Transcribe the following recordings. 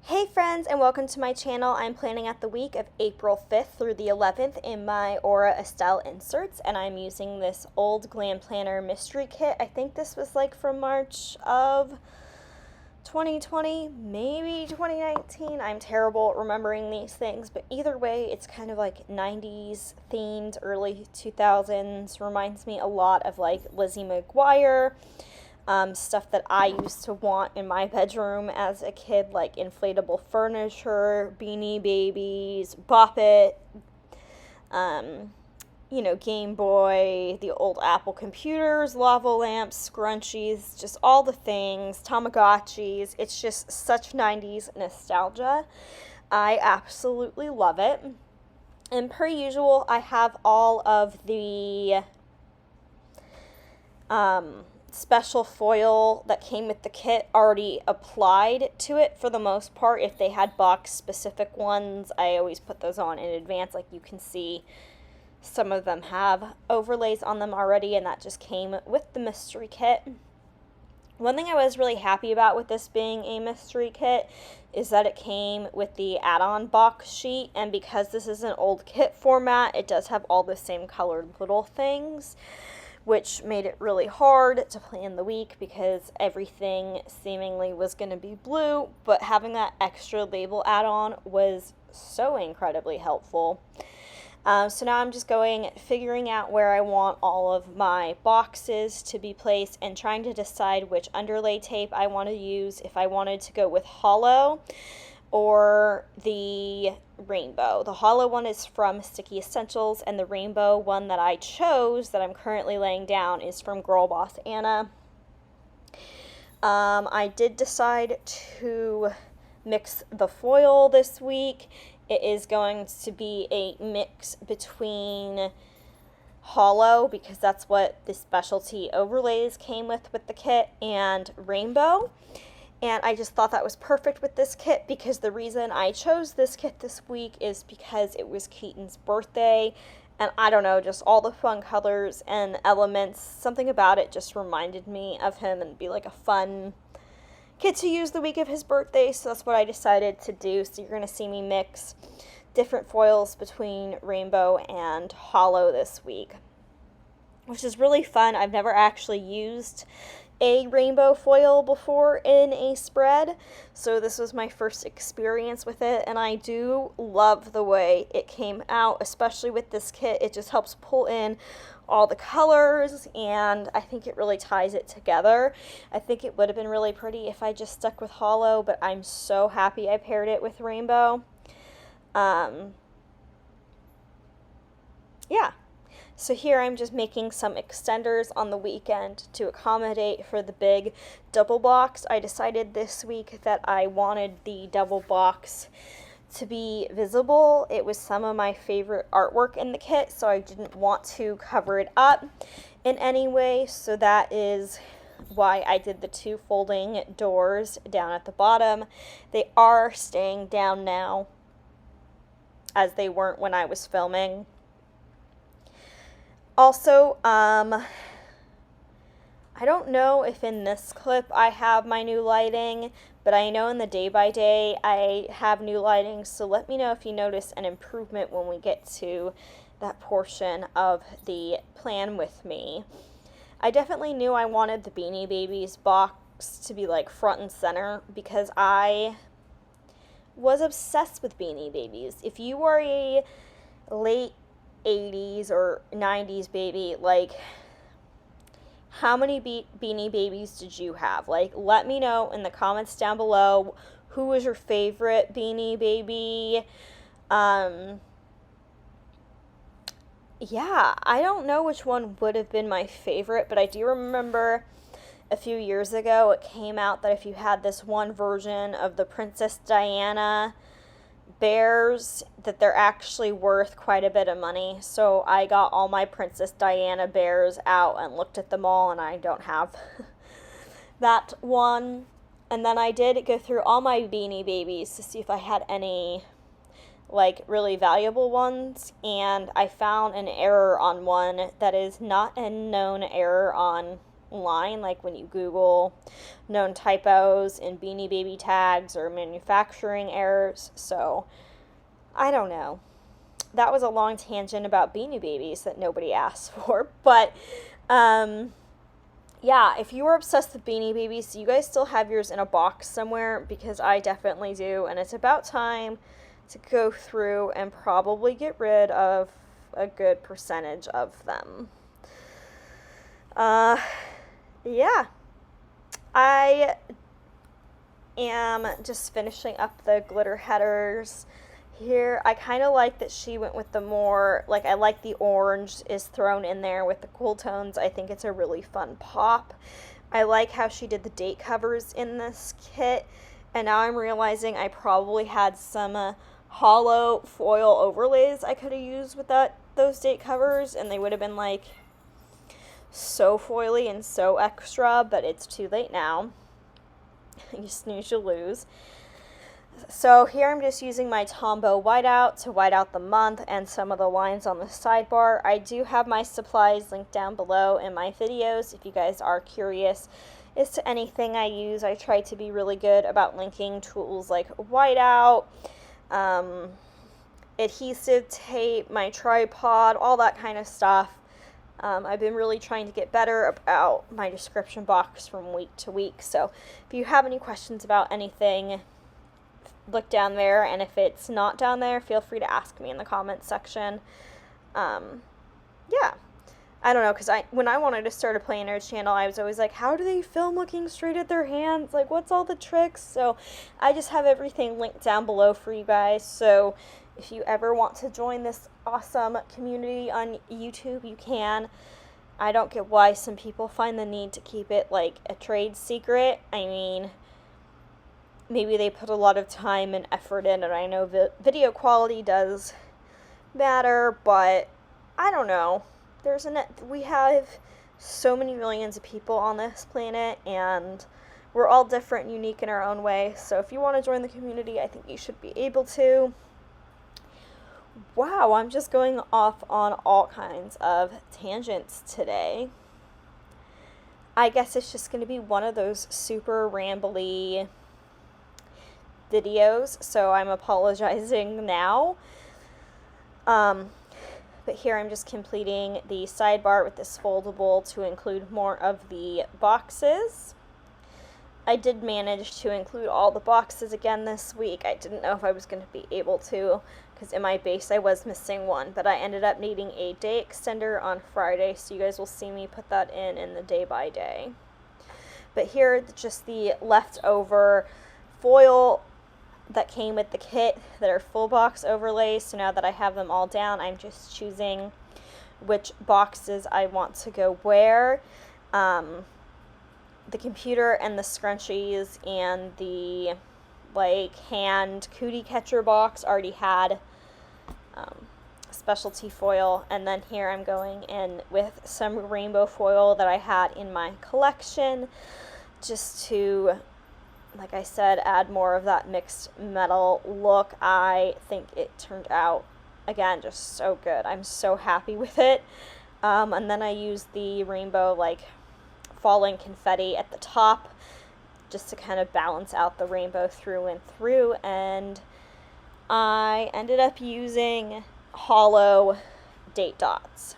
Hey friends, and welcome to my channel. I'm planning out the week of April 5th through the 11th in my Aura Estelle inserts, and I'm using this old Glam Planner mystery kit. I think this was like from March of 2020, maybe 2019. I'm terrible at remembering these things, but either way, it's kind of like 90s themed, early 2000s. Reminds me a lot of like Lizzie McGuire. Stuff that I used to want in my bedroom as a kid, like inflatable furniture, Beanie Babies, Bop It, Game Boy, the old Apple computers, lava lamps, scrunchies, just all the things, Tamagotchis. It's just such 90s nostalgia. I absolutely love it. And per usual, I have all of the special foil that came with the kit already applied to it for the most part. If they had box specific ones, I always put those on in advance. Like you can see, some of them have overlays on them already, and that just came with the mystery kit. One thing I was really happy about with this being a mystery kit is that it came with the add-on box sheet, and because this is an old kit format, it does have all the same colored little things, which made it really hard to plan the week because everything seemingly was going to be blue, but having that extra label add-on was so incredibly helpful. So now I'm just figuring out where I want all of my boxes to be placed and trying to decide which underlay tape I want to use, if I wanted to go with hollow or the rainbow. The hollow one is from Sticky Essentials, and the rainbow one that I chose that I'm currently laying down is from Girl Boss Anna. I did decide to mix the foil this week. It is going to be a mix between hollow, because that's what the specialty overlays came with the kit, and rainbow. And I just thought that was perfect with this kit, because the reason I chose this kit this week is because it was Keaton's birthday. And I don't know, just all the fun colors and elements, something about it just reminded me of him and be like a fun kit to use the week of his birthday. So that's what I decided to do. So you're going to see me mix different foils between rainbow and hollow this week, which is really fun. I've never actually used a rainbow foil before in a spread, so this was my first experience with it, and I do love the way it came out, especially with this kit. It just helps pull in all the colors, and I think it really ties it together. I think it would have been really pretty if I just stuck with hollow, but I'm so happy I paired it with rainbow. Yeah. So here I'm just making some extenders on the weekend to accommodate for the big double box. I decided this week that I wanted the double box to be visible. It was some of my favorite artwork in the kit, so I didn't want to cover it up in any way. So that is why I did the two folding doors down at the bottom. They are staying down now, as they weren't when I was filming. Also, I don't know if in this clip I have my new lighting, but I know in the day by day I have new lighting, so let me know if you notice an improvement when we get to that portion of the plan with me. I definitely knew I wanted the Beanie Babies box to be like front and center, because I was obsessed with Beanie Babies. If you were a late 80s or 90s baby, like, how many Beanie Babies did you have? Like, let me know in the comments down below who was your favorite Beanie Baby. Yeah, I don't know which one would have been my favorite, but I do remember a few years ago it came out that if you had this one version of the Princess Diana bears, that they're actually worth quite a bit of money. So I got all my Princess Diana bears out and looked at them all, and I don't have that one. And then I did go through all my Beanie Babies to see if I had any like really valuable ones, and I found an error on one that is not a known error on online, like when you Google known typos in Beanie Baby tags or manufacturing errors. So I don't know. That was a long tangent about Beanie Babies that nobody asked for. But yeah, if you were obsessed with Beanie Babies, you guys still have yours in a box somewhere, because I definitely do. And it's about time to go through and probably get rid of a good percentage of them. Yeah. I am just finishing up the glitter headers here. I kind of like that she went with the more, like, I like the orange is thrown in there with the cool tones. I think it's a really fun pop. I like how she did the date covers in this kit, and now I'm realizing I probably had some hollow foil overlays I could have used with those date covers, and they would have been like so foily and so extra, but it's too late now. You snooze, you lose. So here I'm just using my Tombow whiteout to white out the month and some of the lines on the sidebar. I do have my supplies linked down below in my videos if you guys are curious as to anything I use. I try to be really good about linking tools like whiteout, adhesive tape, my tripod, all that kind of stuff. I've been really trying to get better about my description box from week to week. So if you have any questions about anything, look down there, and if it's not down there, feel free to ask me in the comments section. Yeah, I don't know, because when I wanted to start a planner channel, I was always like, how do they film looking straight at their hands? Like, what's all the tricks? So I just have everything linked down below for you guys. So if you ever want to join this awesome community on YouTube, you can. I don't get why some people find the need to keep it like a trade secret. I mean, maybe they put a lot of time and effort in it. I know video quality does matter, but I don't know. We have so many millions of people on this planet, and we're all different and unique in our own way. So if you want to join the community, I think you should be able to. Wow, I'm just going off on all kinds of tangents today. I guess it's just going to be one of those super rambly videos, so I'm apologizing now. But here I'm just completing the sidebar with this foldable to include more of the boxes. I did manage to include all the boxes again this week. I didn't know if I was going to be able to, because in my base I was missing one, but I ended up needing a day extender on Friday, so you guys will see me put that in the day by day. But here, just the leftover foil that came with the kit that are full box overlays. So now that I have them all down, I'm just choosing which boxes I want to go where. The computer and the scrunchies and the hand cootie catcher box already had specialty foil, and then here I'm going in with some rainbow foil that I had in my collection, just to, like I said, add more of that mixed metal look. I think it turned out, again, just so good. I'm so happy with it. And then I used the rainbow falling confetti at the top just to kind of balance out the rainbow through and through, and I ended up using hollow date dots.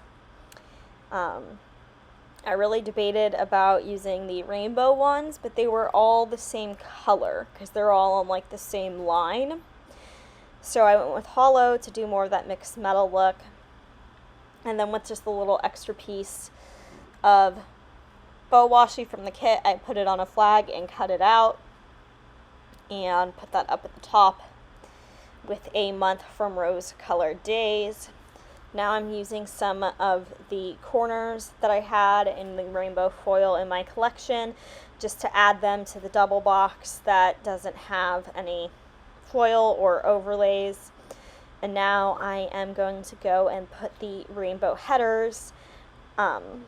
I really debated about using the rainbow ones, but they were all the same color because they're all on the same line. So I went with hollow to do more of that mixed metal look, and then with just the little extra piece of bow washi from the kit, I put it on a flag and cut it out and put that up at the top with a month from Rose Colored Days. Now I'm using some of the corners that I had in the rainbow foil in my collection just to add them to the double box that doesn't have any foil or overlays. And now I am going to go and put the rainbow headers on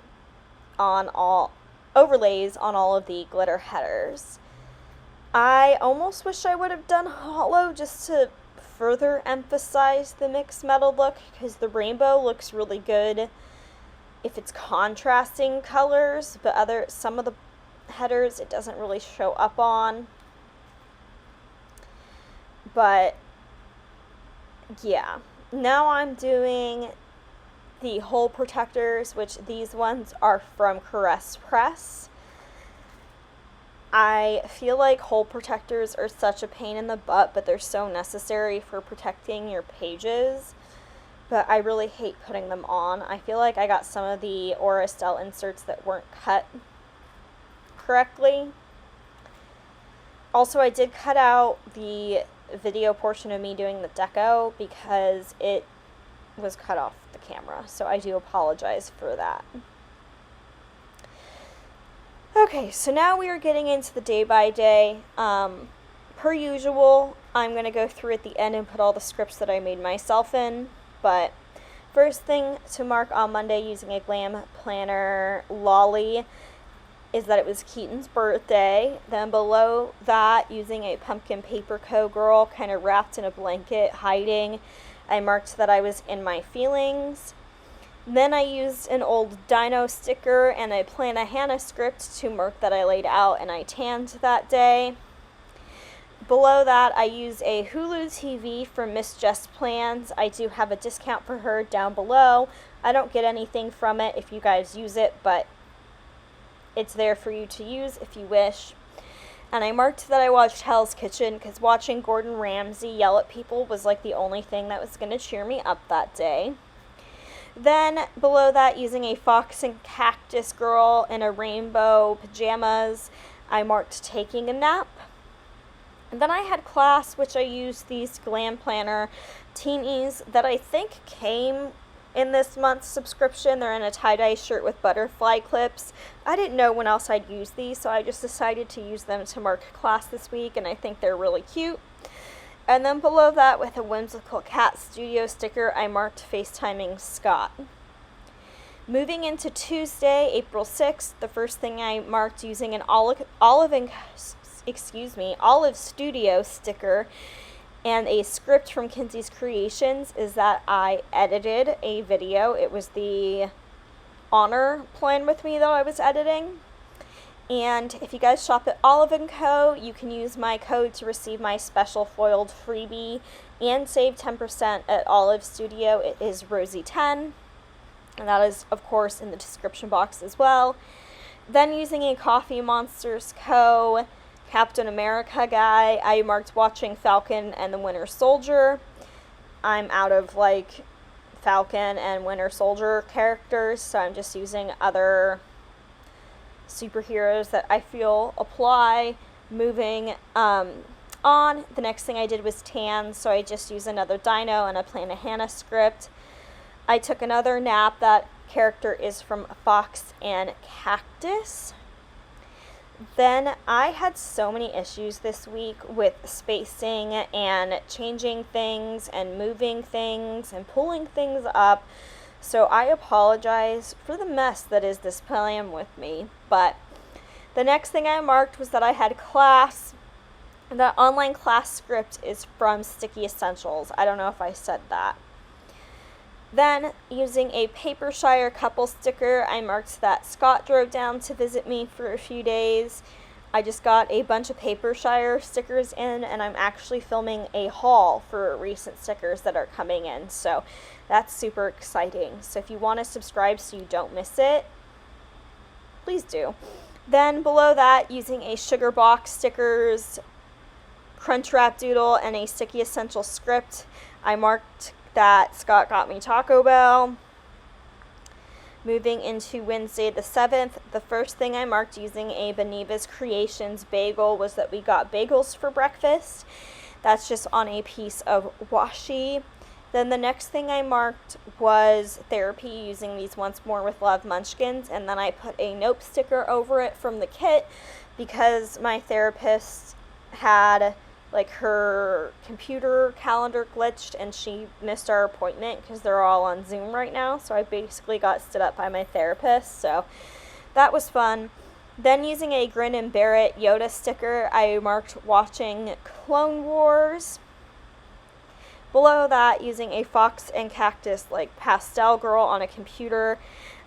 all overlays on all of the glitter headers. I almost wish I would have done hollow just to further emphasize the mixed metal look, because the rainbow looks really good if it's contrasting colors, but some of the headers it doesn't really show up on. But yeah, now I'm doing the hole protectors, which these ones are from Caress Press. I feel like hole protectors are such a pain in the butt, but they're so necessary for protecting your pages. But I really hate putting them on. I feel like I got some of the Aura Estelle inserts that weren't cut correctly. Also, I did cut out the video portion of me doing the deco because it was cut off the camera, so I do apologize for that. Okay, so now we are getting into the day by day. Per usual, I'm going to go through at the end and put all the scripts that I made myself in, but first thing to mark on Monday using a Glam Planner lolly is that it was Keatons' birthday. Then below that, using a pumpkin paper girl kind of wrapped in a blanket, hiding, I marked that I was in my feelings. Then I used an old dino sticker and a Plan a Hannah script to mark that I laid out and I tanned that day. Below that, I used a Hulu TV from Miss Jess Plans. I do have a discount for her down below. I don't get anything from it if you guys use it, but it's there for you to use if you wish. And I marked that I watched Hell's Kitchen because watching Gordon Ramsay yell at people was like the only thing that was going to cheer me up that day. Then below that, using a fox and cactus girl in a rainbow pajamas, I marked taking a nap. And then I had class, which I used these Glam Planner teenies that I think came in this month's subscription. They're in a tie-dye shirt with butterfly clips. I didn't know when else I'd use these, so I just decided to use them to mark class this week, and I think they're really cute. And then below that, with a whimsical cat studio sticker, I marked FaceTiming Scott. Moving into Tuesday, April 6th, the first thing I marked using an Olive Studio sticker and a script from Kinsey's Creations is that I edited a video. It was the Honor Plan with Me that I was editing. And if you guys shop at Olive & Co., you can use my code to receive my special foiled freebie and save 10% at Olive Studio. It is Rosey10, and that is, of course, in the description box as well. Then using a Coffee Monsters Co. Captain America guy, I marked watching Falcon and the Winter Soldier. I'm out of Falcon and Winter Soldier characters, so I'm just using other superheroes that I feel apply. Moving on, the next thing I did was tan, so I just used another dino and a Plan a Hannah script. I took another nap. That character is from Fox and Cactus. Then I had so many issues this week with spacing and changing things and moving things and pulling things up. So I apologize for the mess that is this plan with me. But the next thing I marked was that I had class. The online class script is from Sticky Essentials. I don't know if I said that. Then, using a Papershire couple sticker, I marked that Scott drove down to visit me for a few days. I just got a bunch of Papershire stickers in, and I'm actually filming a haul for recent stickers that are coming in, so that's super exciting. So if you want to subscribe so you don't miss it, please do. Then below that, using a Sugar Box stickers, Crunchwrap Doodle, and a Sticky Essential script, I marked that Scott got me Taco Bell. Moving into Wednesday the 7th, the first thing I marked using a Beneva's Creations bagel was that we got bagels for breakfast. That's just on a piece of washi. Then the next thing I marked was therapy using these Once More with Love munchkins, and then I put a nope sticker over it from the kit because my therapist had her computer calendar glitched and she missed our appointment because they're all on Zoom right now. So I basically got stood up by my therapist. So that was fun. Then using a Grin and Bear It Yoda sticker, I marked watching Clone Wars. Below that, using a Fox and Cactus pastel girl on a computer,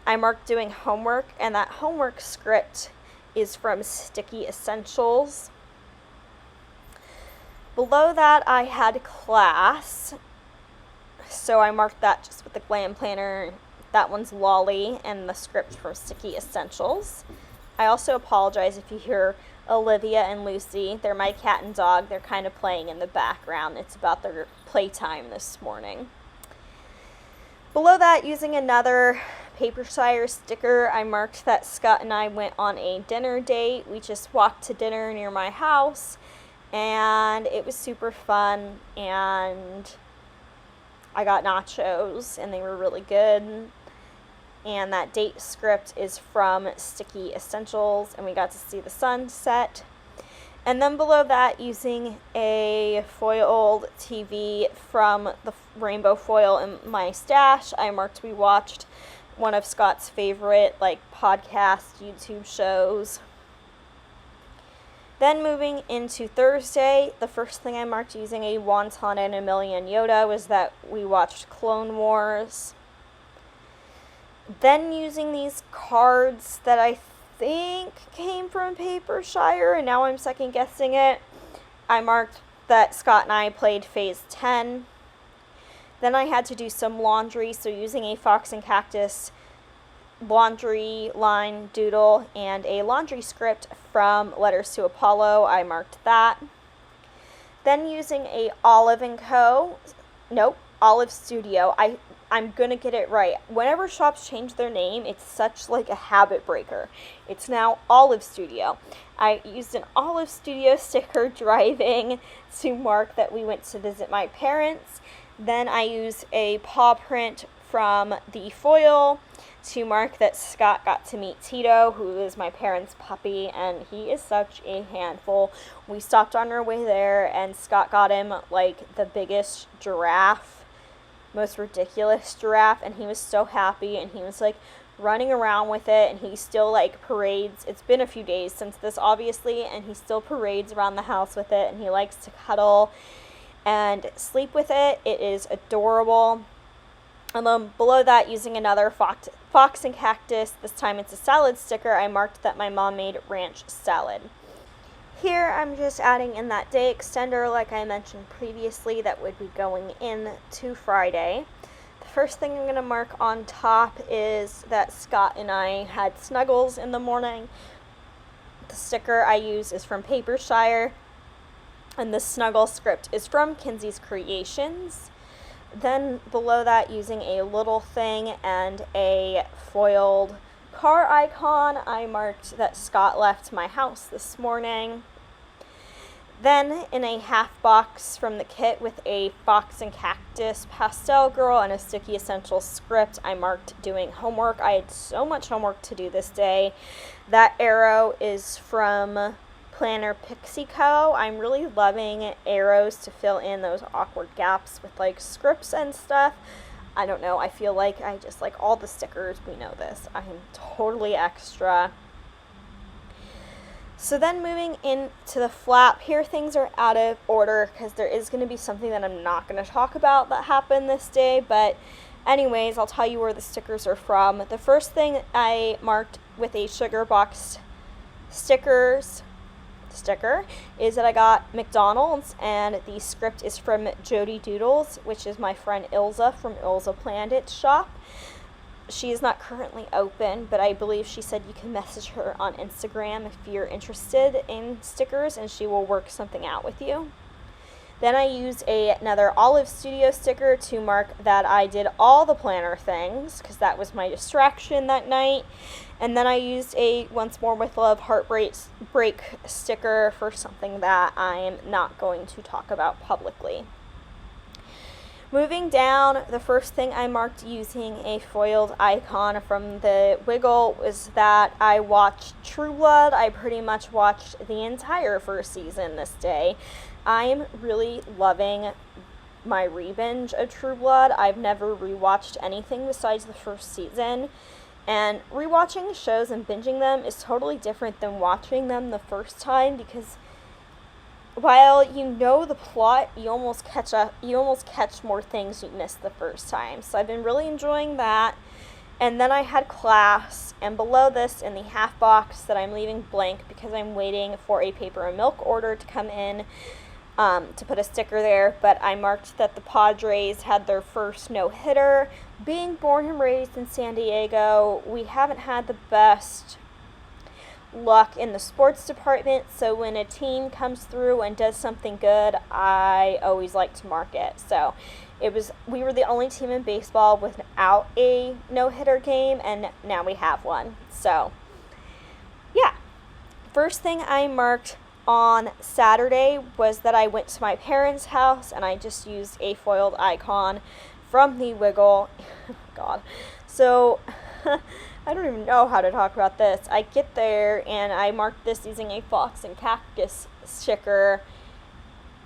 I marked doing homework, and that homework script is from Sticky Essentials. Below that, I had class, so I marked that just with the Glam Planner. That one's Lolly, and the script from Sticky Essentials. I also apologize if you hear Olivia and Lucy. They're my cat and dog. They're kind of playing in the background. It's about their playtime this morning. Below that, using another paper shire sticker, I marked that Scott and I went on a dinner date. We just walked to dinner near my house, and it was super fun, and I got nachos, and they were really good. And that date script is from Sticky Essentials, and we got to see the sunset. And then below that, using a foiled TV from the rainbow foil in my stash, I marked we watched one of Scott's favorite podcast YouTube shows. Then moving into Thursday, the first thing I marked using a wonton and a million Yoda was that we watched Clone Wars. Then using these cards that I think came from Paper Shire, and now I'm second guessing it, I marked that Scott and I played Phase 10. Then I had to do some laundry, so using a Fox and Cactus laundry line doodle and a laundry script from Letters to Apollo, I marked that. Then using a Olive Studio, I'm gonna get it right. Whenever shops change their name, it's such a habit breaker. It's now Olive Studio. I used an Olive Studio sticker driving to mark that we went to visit my parents. Then I used a paw print from the foil to mark that Scott got to meet Tito, who is my parents' puppy, and he is such a handful. We stopped on our way there, and Scott got him the biggest giraffe, most ridiculous giraffe, and he was so happy, and he was running around with it, and he still parades. It's been a few days since this, obviously, and he still parades around the house with it, and he likes to cuddle and sleep with it. It is adorable. And then below that, using another Fox and Cactus, this time it's a salad sticker, I marked that my mom made ranch salad. Here I'm just adding in that day extender like I mentioned previously that would be going in to Friday. The first thing I'm going to mark on top is that Scott and I had snuggles in the morning. The sticker I use is from Paper Shire, and the snuggle script is from Kinsey's Creations. Then below that, using a little thing and a foiled car icon, I marked that Scott left my house this morning. Then in a half box from the kit with a Fox and Cactus pastel girl and a Sticky Essentials script, I marked doing homework. I had so much homework to do this day. That arrow is from Planner Pixie Co. I'm really loving arrows to fill in those awkward gaps with scripts and stuff. I don't know, I feel like I just all the stickers. We know this. I am totally extra. So then moving into the flap, here things are out of order because there is going to be something that I'm not going to talk about that happened this day, but anyways, I'll tell you where the stickers are from. The first thing I marked with a sugar box sticker is that I got McDonald's, and the script is from Jody Doodles, which is my friend Ilza from Ilza Planned It shop. She is not currently open, but I believe she said you can message her on Instagram if you're interested in stickers, and she will work something out with you. Then I used another Olive Studio sticker to mark that I did all the planner things, because that was my distraction that night. And then I used a Once More With Love Heartbreak sticker for something that I'm not going to talk about publicly. Moving down, the first thing I marked using a foiled icon from the Wiggle was that I watched True Blood. I pretty much watched the entire first season this day. I'm really loving my re-binge of True Blood. I've never rewatched anything besides the first season. And rewatching shows and binging them is totally different than watching them the first time, because while you know the plot, you almost catch more things you missed the first time. So I've been really enjoying that. And then I had class, and below this in the half box that I'm leaving blank because I'm waiting for a paper and milk order to come in to put a sticker there, but I marked that the Padres had their first no-hitter. Being born and raised in San Diego, we haven't had the best luck in the sports department, so when a team comes through and does something good, I always like to mark it. So we were the only team in baseball without a no-hitter game, and now we have one. So yeah, first thing I marked on Saturday was that I went to my parents' house and I just used a foiled icon from the Wiggle. God. So I don't even know how to talk about this. I get there and I marked this using a fox and cactus sticker,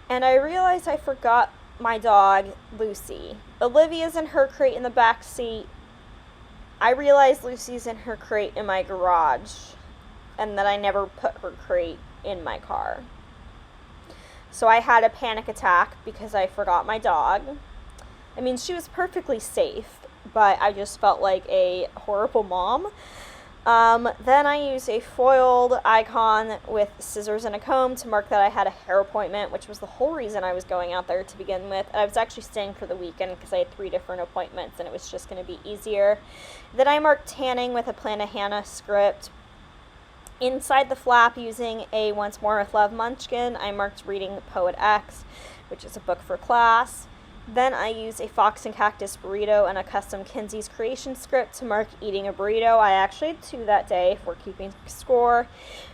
and I realized I forgot my dog, Lucy. Olivia's in her crate in the back seat. I realized Lucy's in her crate in my garage, and that I never put her crate in my car. So I had a panic attack because I forgot my dog. I mean, she was perfectly safe, but I just felt like a horrible mom. Then I used a foiled icon with scissors and a comb to mark that I had a hair appointment, which was the whole reason I was going out there to begin with. I was actually staying for the weekend because I had 3 different appointments and it was just going to be easier. Then I marked tanning with a Plan a Hannah script. Inside the flap, using a Once More with Love munchkin, I marked reading Poet X, which is a book for class. Then I used a fox and cactus burrito and a custom Kinsey's creation script to mark eating a burrito. I actually had 2 that day if we're keeping score.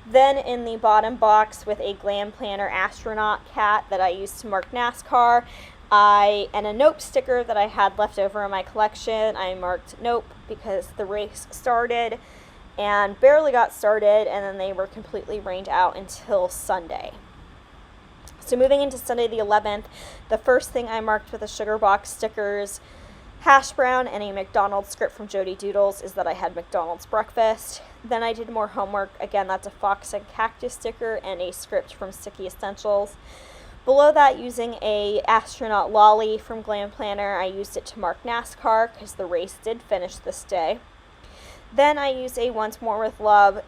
Then in the bottom box with a Glam Planner astronaut cat that I used to mark NASCAR, and a Nope sticker that I had left over in my collection, I marked Nope because the race started and barely got started, and then they were completely rained out until Sunday. So moving into Sunday the 11th, the first thing I marked with a sugar box stickers, hash brown, and a McDonald's script from Jody Doodles is that I had McDonald's breakfast. Then I did more homework. Again, that's a fox and cactus sticker and a script from Sticky Essentials. Below that, using a astronaut lolly from Glam Planner, I used it to mark NASCAR because the race did finish this day. Then I used a Once More with Love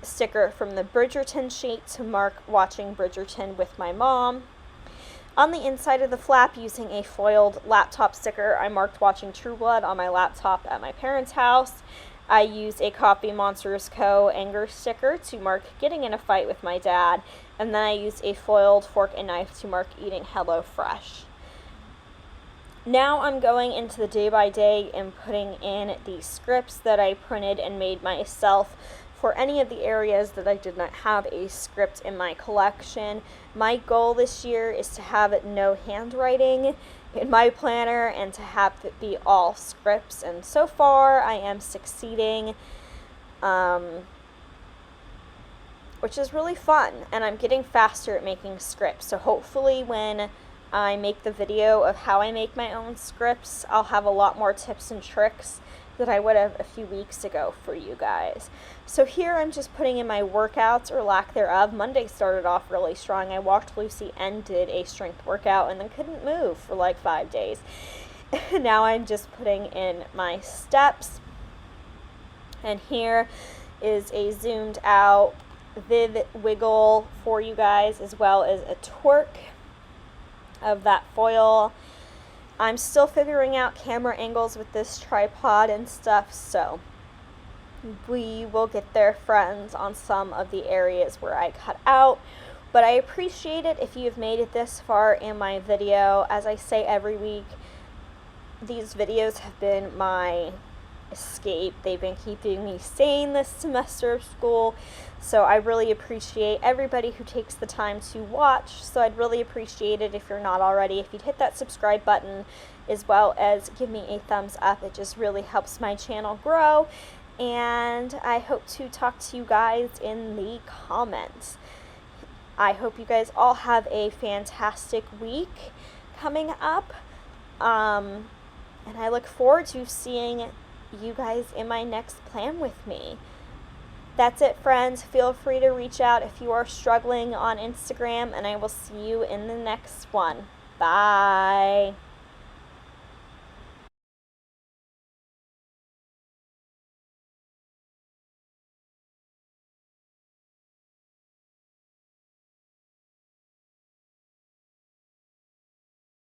sticker from the Bridgerton sheet to mark watching Bridgerton with my mom. On the inside of the flap, using a foiled laptop sticker, I marked watching True Blood on my laptop at my parents' house. I used a Coffee Monsters Co. anger sticker to mark getting in a fight with my dad, and then I used a foiled fork and knife to mark eating Hello Fresh. Now I'm going into the day by day and putting in the scripts that I printed and made myself for any of the areas that I did not have a script in my collection. My goal this year is to have no handwriting in my planner and to have it be all scripts, and so far I am succeeding, which is really fun, and I'm getting faster at making scripts. So hopefully when I make the video of how I make my own scripts, I'll have a lot more tips and tricks that I would have a few weeks ago for you guys. So here I'm just putting in my workouts, or lack thereof. Monday started off really strong. I walked Lucy and did a strength workout and then couldn't move for like 5 days. Now I'm just putting in my steps. And here is a zoomed out Viv wiggle for you guys, as well as a twerk of that foil. I'm still figuring out camera angles with this tripod and stuff, so we will get there, friends, on some of the areas where I cut out. But I appreciate it if you've made it this far in my video. As I say every week, these videos have been my escape. They've been keeping me sane this semester of school, so I really appreciate everybody who takes the time to watch. So I'd really appreciate it if you're not already, if you'd hit that subscribe button, as well as give me a thumbs up. It just really helps my channel grow, and I hope to talk to you guys in the comments. I hope you guys all have a fantastic week coming up, and I look forward to seeing you guys in my next plan with me. That's it, friends. Feel free to reach out if you are struggling on Instagram, and I will see you in the next one. Bye.